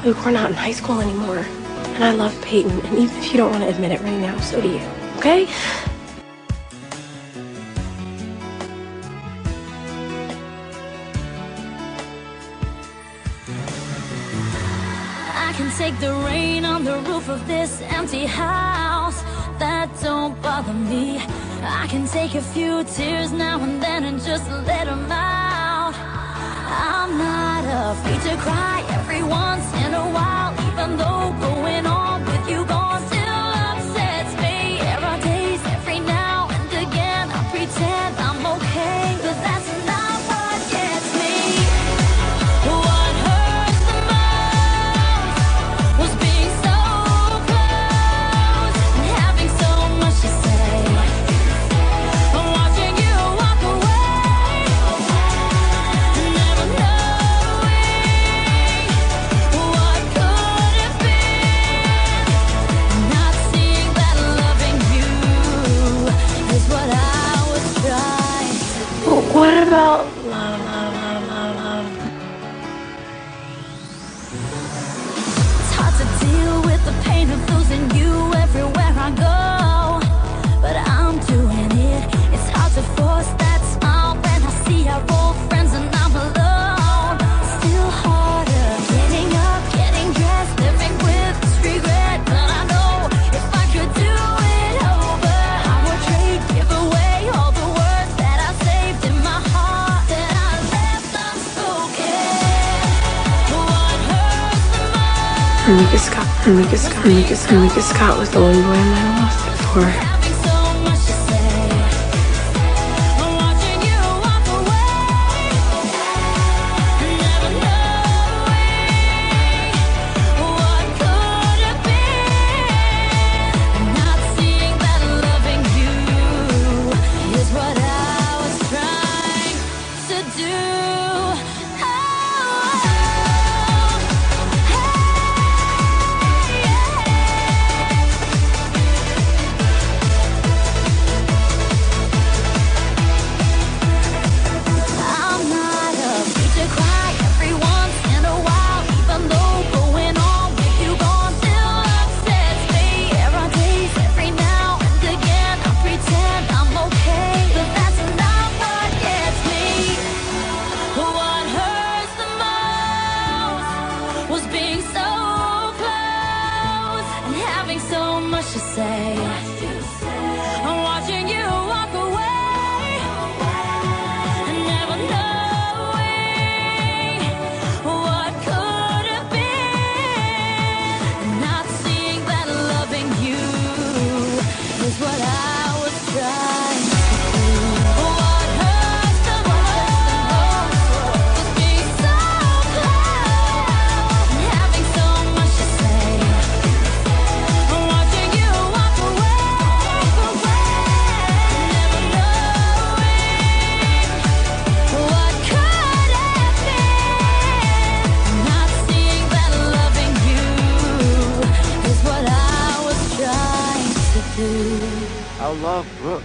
Luke, we're not in high school anymore. And I love Peyton, and even if you don't want to admit it right now, so do you, okay? I can take the rain on the roof of this empty house. That don't bother me. I can take a few tears now and then and just let them out. I'm not afraid to cry every once in a while, even though going on with you gone still upsets me. There are days every now and again I pretend I'm okay, but that's not what gets me. What hurts the most was being so close and having so much to say. I'm watching you walk away, never knowing what could have been. Not seeing that loving you is what I was trying to do. But what about love? It's hard to deal with the pain of losing you everywhere I go, but I'm doing it. It's hard to force that smile when I see our old friends and I'm alone. Still harder getting up, getting dressed, living with this regret. But I know if I could do it over, I would trade, give away all the words that I saved in my heart that I left unspoken. What hurts the most Lucas Scott was the one boy I might have lost it for. having so much to say. I'm watching you walk away, never knowing what could have been. Not seeing that loving you is what I was trying to do. Oh, I'm not afraid to cry every once in a while, even though going on with you gone still upsets me. There are days every now and again I pretend I'm okay, but that's not what gets me. What hurts the most was being so close and having so much to say. I'm watching you walk away, never knowing what could have been. Not seeing that loving you is what I was trying to do. What hurts the most was being so close and having so much to say. I'm watching you walk away, never knowing what could have been. Not seeing that loving you is what I was trying to do. I love Brooke.